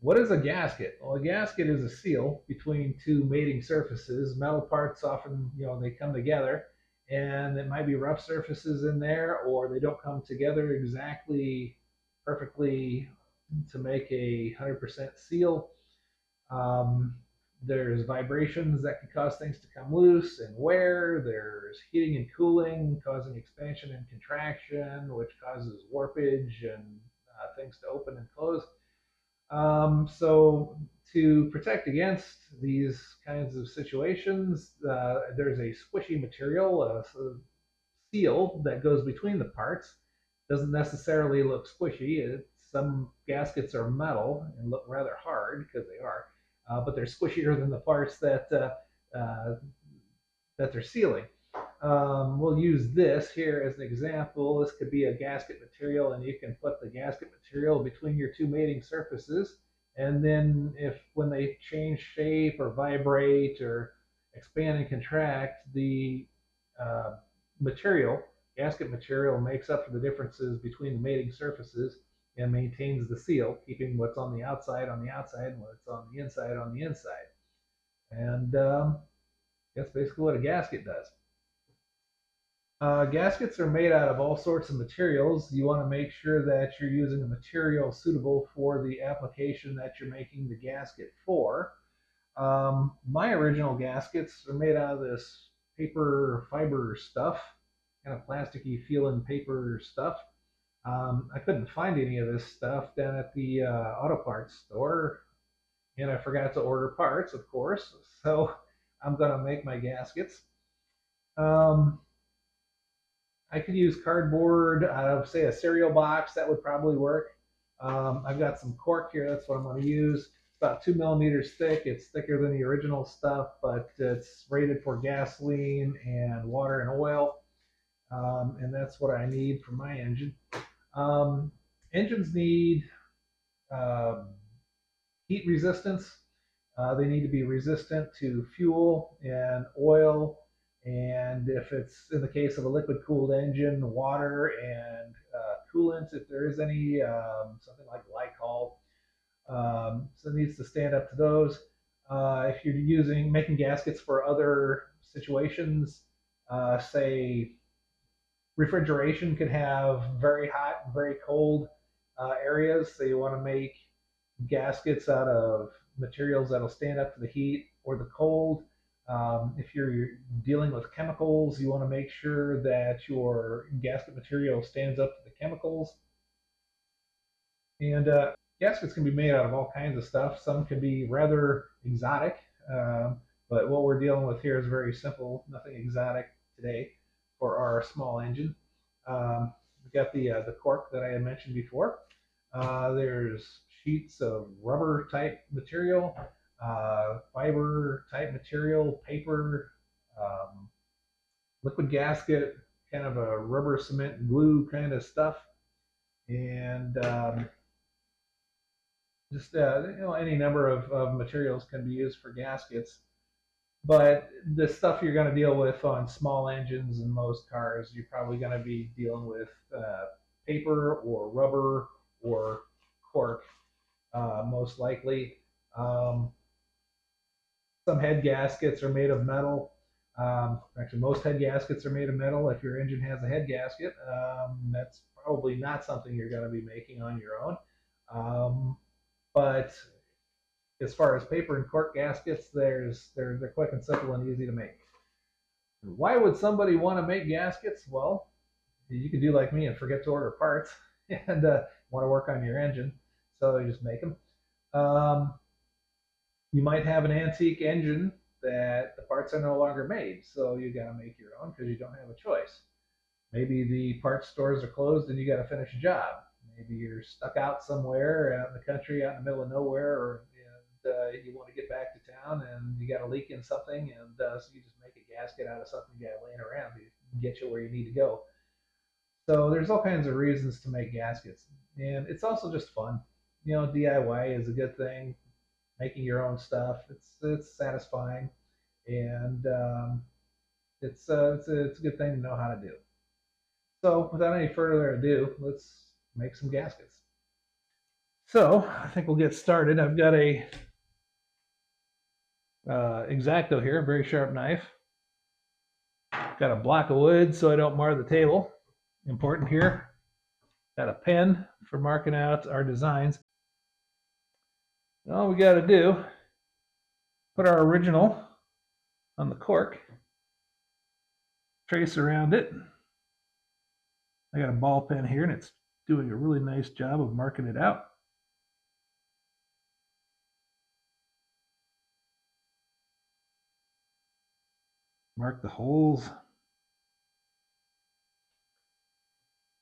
What is a gasket? Well, a gasket is a seal between two mating surfaces. Metal parts often, they come together, and it might be rough surfaces in there, or they don't come together exactly perfectly to make a 100% seal. Um, there's vibrations that can cause things to come loose and wear. There's heating and cooling causing expansion and contraction, which causes warpage and things to open and close. So to protect against these kinds of situations, there's a squishy material, a seal that goes between the parts. Doesn't necessarily look squishy. Some gaskets are metal and look rather hard because they are, but they're squishier than the parts that they're sealing. We'll use this here as an example. This could be a gasket material, and you can put the gasket material between your two mating surfaces. And then, if when they change shape or vibrate or expand and contract, the uh, material, gasket material, makes up for the differences between the mating surfaces and maintains the seal, keeping what's on the outside and what's on the inside on the inside. And that's basically what a gasket does. Gaskets are made out of all sorts of materials. You want to make sure that you're using a material suitable for the application that you're making the gasket for. My original gaskets are made out of this paper fiber stuff, kind of plasticky feeling paper stuff. I couldn't find any of this stuff down at the auto parts store, and I forgot to order parts, of course. So I'm going to make my gaskets. Um, I could use cardboard out of, say, a cereal box. That would probably work. I've got some cork here. That's what I'm going to use. It's about 2 millimeters thick. It's thicker than the original stuff, but it's rated for gasoline and water and oil. And that's what I need for my engine. Um, Engines need uh, heat resistance. They need to be resistant to fuel and oil, and if it's in the case of a liquid cooled engine, water and coolant, if there is any, something like glycol. So it needs to stand up to those. If you're making gaskets for other situations, say refrigeration could have very hot and very cold areas, so you want to make gaskets out of materials that'll stand up to the heat or the cold. If you're dealing with chemicals, you want to make sure that your gasket material stands up to the chemicals. And gaskets can be made out of all kinds of stuff. Some can be rather exotic, but what we're dealing with here is very simple, nothing exotic today for our small engine. We've got the cork that I had mentioned before. There's sheets of rubber type material, fiber type material, paper, um, liquid gasket, kind of a rubber cement glue kind of stuff, and just any number of materials can be used for gaskets. But the stuff you're going to deal with on small engines and most cars, you're probably going to be dealing with paper or rubber or cork, most likely. Um, some head gaskets are made of metal. Actually, most head gaskets are made of metal. If your engine has a head gasket, that's probably not something you're going to be making on your own. But as far as paper and cork gaskets, they're quick and simple and easy to make. Why would somebody want to make gaskets? Well, you could do like me and forget to order parts and want to work on your engine, so you just make them. Um, you might have an antique engine that the parts are no longer made, so you got to make your own because you don't have a choice. Maybe the parts stores are closed and you got to finish a job. Maybe you're stuck out somewhere out in the country, out in the middle of nowhere, or you want to get back to town and you got a leak in something, and so you just make a gasket out of something you got laying around to get you where you need to go. So there's all kinds of reasons to make gaskets, and it's also just fun. DIY is a good thing. Making your own stuff, it's satisfying, and it's a good thing to know how to do. So, without any further ado, let's make some gaskets. So I think we'll get started. I've got a X-Acto here, a very sharp knife. Got a block of wood so I don't mar the table. Important here. Got a pen for marking out our designs. All we got to do, put our original on the cork, trace around it. I got a ball pen here and it's doing a really nice job of marking it out. Mark the holes.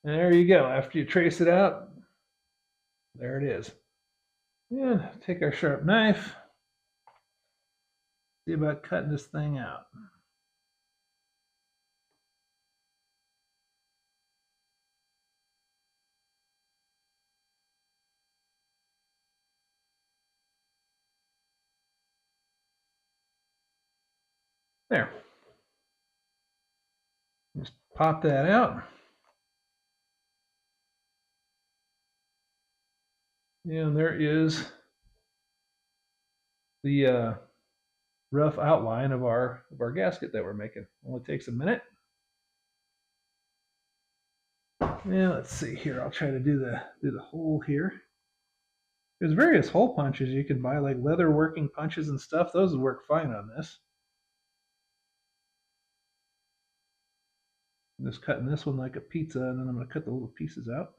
And there you go. After you trace it out, there it is. And take our sharp knife. See about cutting this thing out. There. Just pop that out. And there is the rough outline of our gasket that we're making. Only takes a minute. And let's see here. I'll try to do the hole here. There's various hole punches you can buy, like leather working punches and stuff. Those would work fine on this. I'm just cutting this one like a pizza, and then I'm going to cut the little pieces out.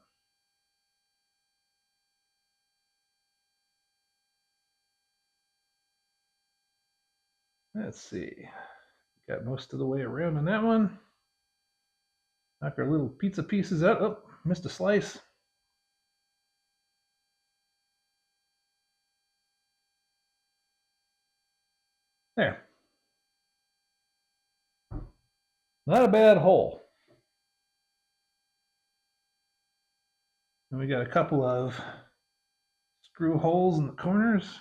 Let's see. Got most of the way around on that one. Knock our little pizza pieces out. Oh, missed a slice. There. Not a bad hole. And we got a couple of screw holes in the corners.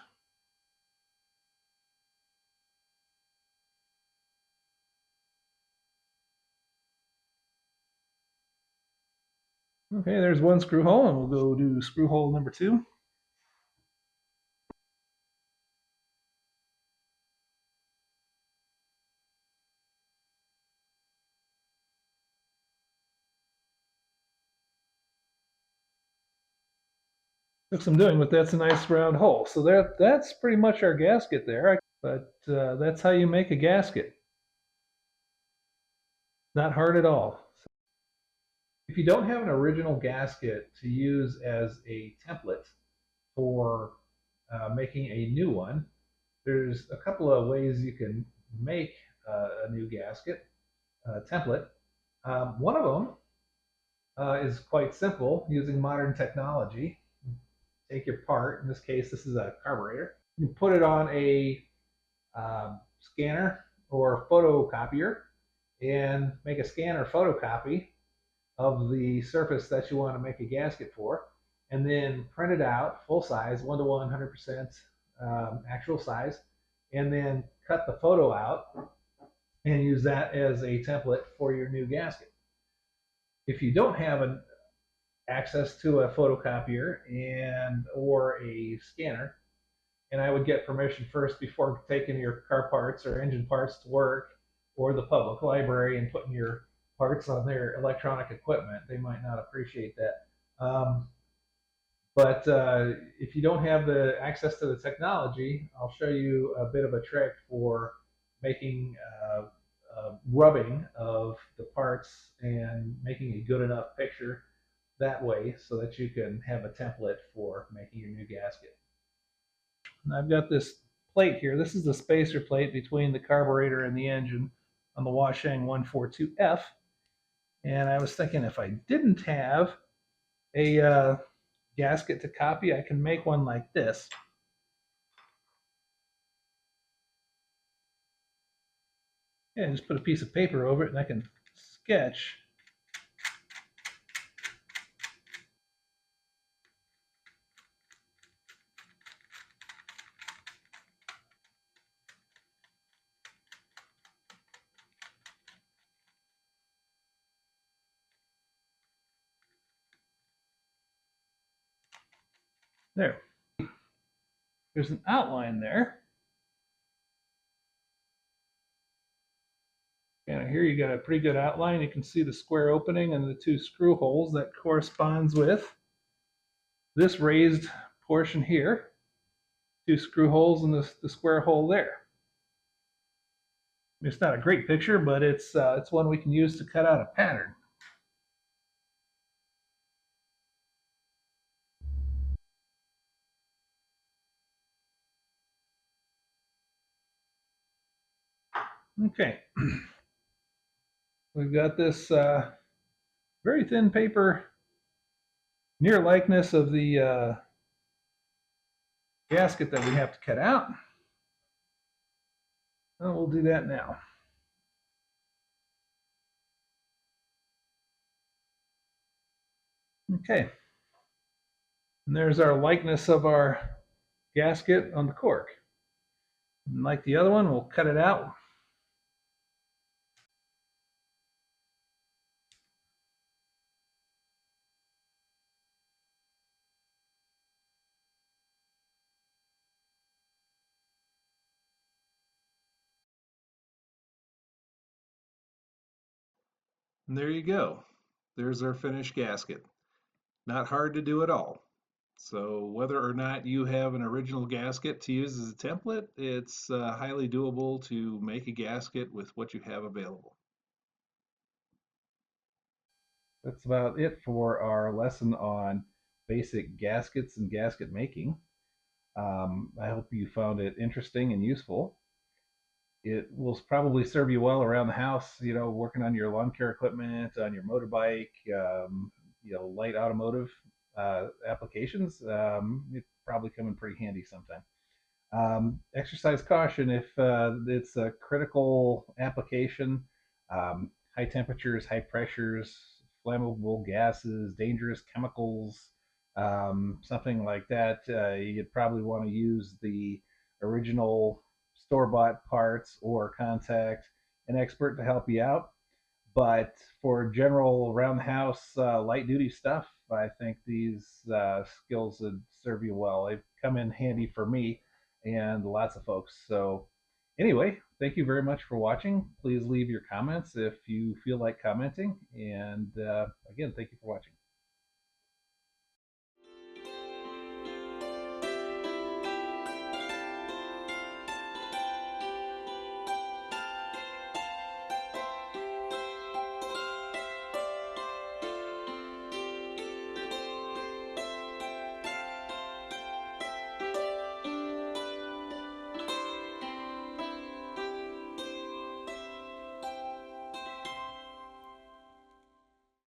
Okay, there's one screw hole, and we'll go do screw hole number 2. Took some doing, but that's a nice round hole. So that's pretty much our gasket there. But that's how you make a gasket. Not hard at all. If you don't have an original gasket to use as a template for making a new one, there's a couple of ways you can make a new gasket template. One of them is quite simple using modern technology. Take your part, in this case, this is a carburetor. You put it on a scanner or photocopier and make a scan or photocopy of the surface that you want to make a gasket for, and then print it out full size, 1:1, 100% actual size, and then cut the photo out and use that as a template for your new gasket. If you don't have access to a photocopier and or a scanner, and I would get permission first before taking your car parts or engine parts to work or the public library and putting your parts on their electronic equipment. They might not appreciate that. But if you don't have the access to the technology, I'll show you a bit of a trick for making rubbing of the parts and making a good enough picture that way so that you can have a template for making your new gasket. And I've got this plate here. This is the spacer plate between the carburetor and the engine on the Washang 142F. And I was thinking if I didn't have a gasket to copy, I can make one like this. And just put a piece of paper over it and I can sketch. There. There's an outline there. And here you got a pretty good outline. You can see the square opening and the two screw holes that corresponds with this raised portion here. Two screw holes and the square hole there. It's not a great picture, but it's one we can use to cut out a pattern. Okay, we've got this very thin paper, near likeness of the gasket that we have to cut out. Well, we'll do that now. Okay, and there's our likeness of our gasket on the cork. And like the other one, we'll cut it out. And there you go. There's our finished gasket. Not hard to do at all. So whether or not you have an original gasket to use as a template, it's highly doable to make a gasket with what you have available. That's about it for our lesson on basic gaskets and gasket making. I hope you found it interesting and useful. It will probably serve you well around the house, working on your lawn care equipment, on your motorbike, light automotive applications. It probably come in pretty handy sometime. Exercise caution if it's a critical application, high temperatures, high pressures, flammable gases, dangerous chemicals, something like that. You'd probably want to use the original store-bought parts or contact an expert to help you out. But for general around the house light duty stuff, I think these skills would serve you well. They've come in handy for me and lots of folks. So, anyway, thank you very much for watching. Please leave your comments if you feel like commenting. And again, thank you for watching.